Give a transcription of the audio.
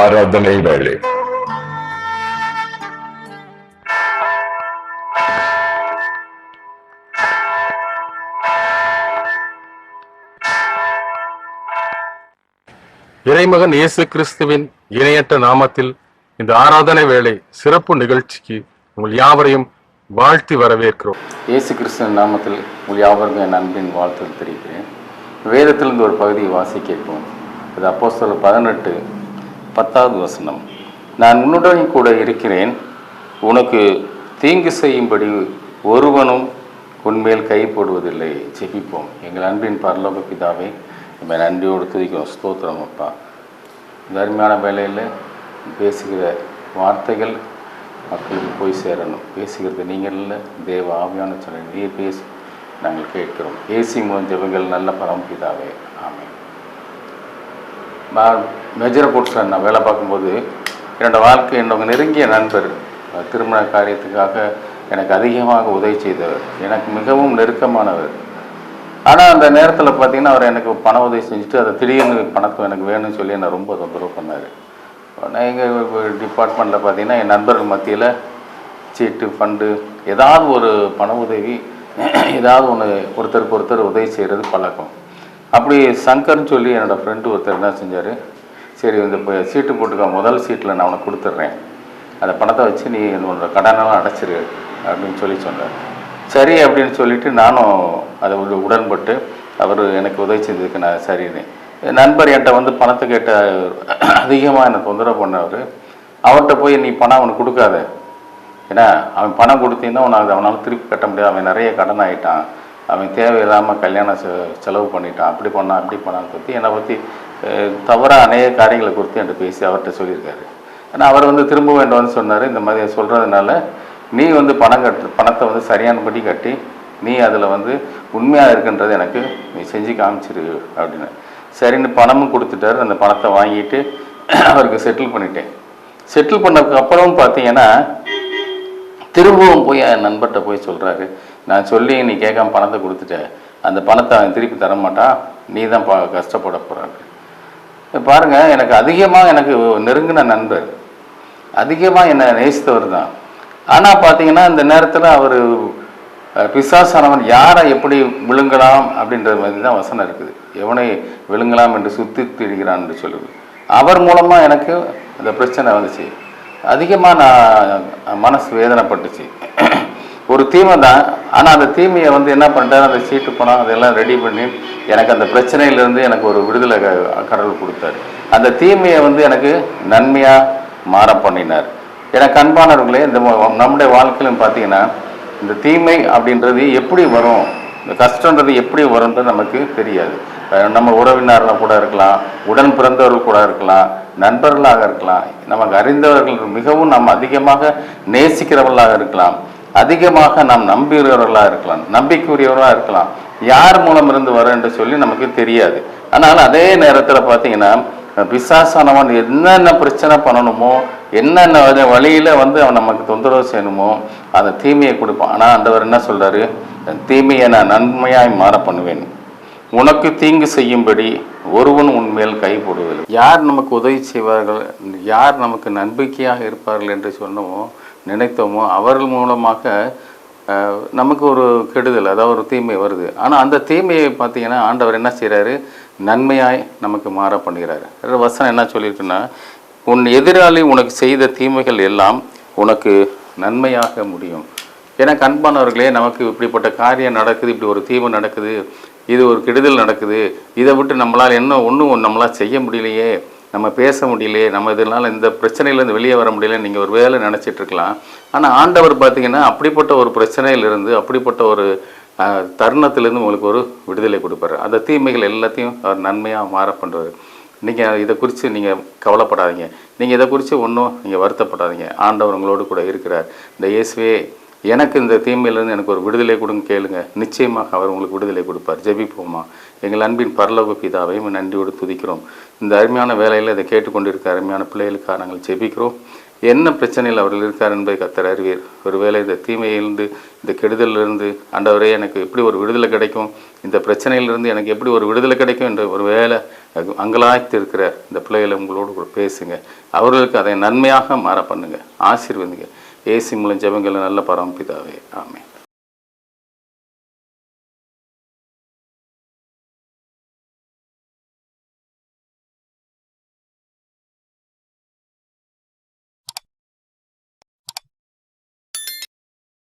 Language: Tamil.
ஆராதனை வேளை. இறைமகன் இயேசு கிறிஸ்துவின் இணையற்ற நாமத்தில் இந்த ஆராதனை வேளை சிறப்பு நிகழ்ச்சிக்கு உங்கள் யாவரையும் வாழ்த்தி வரவேற்கிறோம். இயேசு கிறிஸ்துவின் நாமத்தில் உங்கள் யாவருக்கும் என் அன்பின் வாழ்த்து தெரிவிக்கிறேன். வேதத்திலிருந்து ஒரு பகுதியை வாசிக்கிறோம். அது அப்போஸ்தலர் 18:10 நான் உன்னுடன் கூட இருக்கிறேன், உனக்கு தீங்கு செய்யும்படி ஒருவனும் உன்மேல் கை போடுவதில்லை. ஜெபிப்போம். எங்கள் அன்பின் பரலோக பிதாவே, நம்ம நன்றியோடு துதிக்கிறோம். ஸ்தோத்திரம் அப்பா. இந்த அருமையான வேலையில் பேசுகிற வார்த்தைகள் மக்களுக்கு போய் சேரணும். பேசுகிறது நீங்கள் இல்லை, தேவ ஆவியான சொல்ல நீர் பேசி நாங்கள் கேட்கிறோம். ஏசி மூலம் ஜெபங்கள் நல்ல பரமபிதாவே, ஆமென். நான் மெஜர் கோட்ஸில் நான் வேலை பார்க்கும்போது என்னோட நெருங்கிய நண்பர் திருமண காரியத்துக்காக எனக்கு அதிகமாக உதவி செய்தவர், எனக்கு மிகவும் நெருக்கமானவர். ஆனால் அந்த நேரத்தில் பார்த்தீங்கன்னா அவர் எனக்கு பண உதவி செஞ்சுட்டு அதை திடீர்னு பணத்தை எனக்கு வேணும்னு சொல்லி என்னை ரொம்ப தொந்தரவு பண்ணார். நான் எங்கள் டிபார்ட்மெண்ட்டில் பார்த்தீங்கன்னா என் நண்பர்கள் மத்தியில் சீட்டு ஃபண்டு ஏதாவது ஒரு பண உதவி ஏதாவது ஒருத்தருக்கு ஒருத்தர் உதவி செய்கிறது பழக்கம். அப்படி சங்கர்னு சொல்லி என்னோடய ஃப்ரெண்டு ஒருத்தர் என்ன செஞ்சார், சரி இந்த சீட்டு போட்டுக்க, முதல் சீட்டில் நான் உனக்கு கொடுத்துட்றேன், அந்த பணத்தை வச்சு நீ உன்னோட கடனெல்லாம் அடைச்சிரு அப்படின்னு சொல்லி சொன்னார். சரி அப்படின்னு சொல்லிவிட்டு நானும் அதை உடன்பட்டு அவர் எனக்கு உதவி செஞ்சதுக்கு நான் சரின்னு. நண்பர் என்கிட்ட வந்து பணத்தை கேட்ட அதிகமாக என்னை தொந்தரவு பண்ணவர். அவர்கிட்ட போய் நீ பணம் அவனுக்கு கொடுக்காத, ஏன்னா அவன் பணம் கொடுத்தீங்கன்னா அவனால் திருப்பி கட்ட முடியாது, அவன் நிறைய கடன் ஆகிட்டான், அவன் தேவையில்லாமல் கல்யாணம் செலவு பண்ணிட்டான், அப்படி பண்ணான்னு பற்றி என்னை பற்றி தவறாக அநேக காரியங்களை குறித்து என்கிட்ட பேசி அவர்கிட்ட சொல்லியிருக்காரு. ஆனால் அவர் திரும்ப வேண்டாம்னு சொன்னார். இந்த மாதிரி சொல்கிறதுனால நீ பணத்தை சரியானபடி கட்டி நீ அதில் உண்மையாக இருக்குன்றது எனக்கு நீ செஞ்சு காமிச்சிரு அப்படின்னு. சரின்னு பணமும் கொடுத்துட்டாரு. அந்த பணத்தை வாங்கிட்டு அவருக்கு செட்டில் பண்ணிட்டேன். செட்டில் பண்ணதுக்கு அப்புறம் பார்த்தீங்கன்னா திரும்பவும் போய் என் நண்பர்கிட்ட போய் சொல்கிறாரு, நான் சொல்லி நீ கேட்காம பணத்தை கொடுத்துட்டேன், அந்த பணத்தை அவன் திருப்பி தரமாட்டான், நீ தான் கஷ்டப்பட போகிறாரு. பாருங்கள், எனக்கு அதிகமாக எனக்கு நெருங்கின நண்பர், அதிகமாக என்னை நேசித்தவர் தான். ஆனால் பார்த்தீங்கன்னா இந்த நேரத்தில் அவர் பிசாசானவன் யாரை எப்படி விழுங்கலாம் அப்படின்ற மாதிரி தான் வசனம் இருக்குது. எவனை விழுங்கலாம் என்று சுற்றி திரிகிறான் என்று சொல்லுது. அவர் மூலமாக எனக்கு அந்த பிரச்சனை வந்துச்சு. அதிகமாக நான் மனசு வேதனைப்பட்டுச்சு. ஒரு தீமை தான், ஆனால் அந்த தீமையை என்ன பண்ணிட்டார், அந்த சீட்டு பணம் அதெல்லாம் ரெடி பண்ணி எனக்கு அந்த பிரச்சனையிலேருந்து எனக்கு ஒரு விடுதலை கடவுள் கொடுத்தாரு. அந்த தீமையை எனக்கு நன்மையாக மாற பண்ணினார். எனக்கு அன்பானவர்களே, இந்த நம்முடைய வாழ்க்கையிலும் பார்த்தீங்கன்னா இந்த தீமை அப்படின்றது எப்படி வரும், இந்த கஷ்டன்றது எப்படி வரும்ன்றது நமக்கு தெரியாது. நம்ம உறவினர்களாக கூட இருக்கலாம், உடன் பிறந்தவர்கள் கூட இருக்கலாம், நண்பர்களாக இருக்கலாம், நமக்கு அறிந்தவர்கள், மிகவும் நாம் அதிகமாக நேசிக்கிறவர்களாக இருக்கலாம், அதிகமாக நாம் நம்புகிறவர்களாக இருக்கலாம், நம்பிக்கையுரியவர்களாக இருக்கலாம். யார் மூலம் இருந்து வர என்று சொல்லி நமக்கு தெரியாது. ஆனால் அதே நேரத்தில் பார்த்தீங்கன்னா பிசாசானவன் என்னென்ன பிரச்சனை பண்ணணுமோ, என்னென்ன வழியில் அவன் நமக்கு தொந்தரவு செய்யணுமோ அந்த தீமையை கொடுப்பான். ஆனால் ஆண்டவர் என்ன சொல்கிறாரு, தீமையை நான் நன்மையாய் மாற பண்ணுவேன், உனக்கு தீங்கு செய்யும்படி ஒருவன் உன்மேல் கை போடுவதில்லை. யார் நமக்கு உதவி செய்வார்கள், யார் நமக்கு நம்பிக்கையாக இருப்பார்கள் என்று சொன்னோமோ நினைத்தோமோ அவர்கள் மூலமாக நமக்கு ஒரு கெடுதல், அதாவது ஒரு தீமை வருது. ஆனால் அந்த தீமையை பார்த்தீங்கன்னா ஆண்டவர் என்ன செய்கிறாரு, நன்மையாய் நமக்கு மாற பண்ணுகிறாரு. வசனம் என்ன சொல்லியிருக்குன்னா, உன் எதிராளி உனக்கு செய்த தீமைகள் எல்லாம் உனக்கு நன்மையாக முடியும். எனக்கு அன்பானவர்களே, நமக்கு இப்படிப்பட்ட காரியம் நடக்குது, இப்படி ஒரு தீமை நடக்குது, இது ஒரு கெடுதல் நடக்குது, இதை விட்டு நம்மளால் ஒன்றும் நம்மளால் செய்ய முடியலையே, நம்ம பேச முடியலையே, நம்ம இதனால் இந்த பிரச்சனையிலேருந்து வெளியே வர முடியல நீங்கள் ஒரு வேலை நினச்சிட்ருக்கலாம். ஆனால் ஆண்டவர் பார்த்திங்கன்னா அப்படிப்பட்ட ஒரு பிரச்சனையிலிருந்து, அப்படிப்பட்ட ஒரு தருணத்திலேருந்து உங்களுக்கு ஒரு விடுதலை கொடுப்பாரு. அந்த தீமைகள் எல்லாத்தையும் அவர் நன்மையாக மாற பண்ணுறாரு. நீங்கள் இதை குறித்து நீங்கள் கவலைப்படாதீங்க, நீங்கள் இதை குறித்து ஒன்றும் நீங்கள் வருத்தப்படாதீங்க. ஆண்டவர் உங்களோடு கூட இருக்கிறார். இந்த இயேசுவே எனக்கு இந்த தீமையிலேருந்து எனக்கு ஒரு விடுதலை கொடுங்க கேளுங்க, நிச்சயமாக அவர் உங்களுக்கு விடுதலை கொடுப்பார். ஜெபிப்போமா. எங்கள் அன்பின் பரலோக பிதாவையும் நன்றியோடு துதிக்கிறோம். இந்த அருமையான வேலையில் இதை கேட்டுக்கொண்டிருக்க அருமையான பிள்ளைகளுக்காக நாங்கள் ஜெபிக்கிறோம். என்ன பிரச்சனையில் அவர்கள் இருக்கார் என்பதை கர்த்தர் அறிவீர். ஒருவேளை இந்த தீமையிலிருந்து, இந்த கெடுதலிருந்து ஆண்டவரே எனக்கு எப்படி ஒரு விடுதலை கிடைக்கும், இந்த பிரச்சனையிலிருந்து எனக்கு எப்படி ஒரு விடுதலை கிடைக்கும் என்று ஒரு வேளை அங்கலாய்த்து இருக்கிற இந்த பிள்ளைகளை உங்களோடு கூட பேசுங்க. அவர்களுக்கு அதை நன்மையாக மாற பண்ணுங்க, ஆசீர்வதிங்க. இயேசு மூலம் ஜெபங்களை நல்ல பரமபிதாவே, ஆமென்.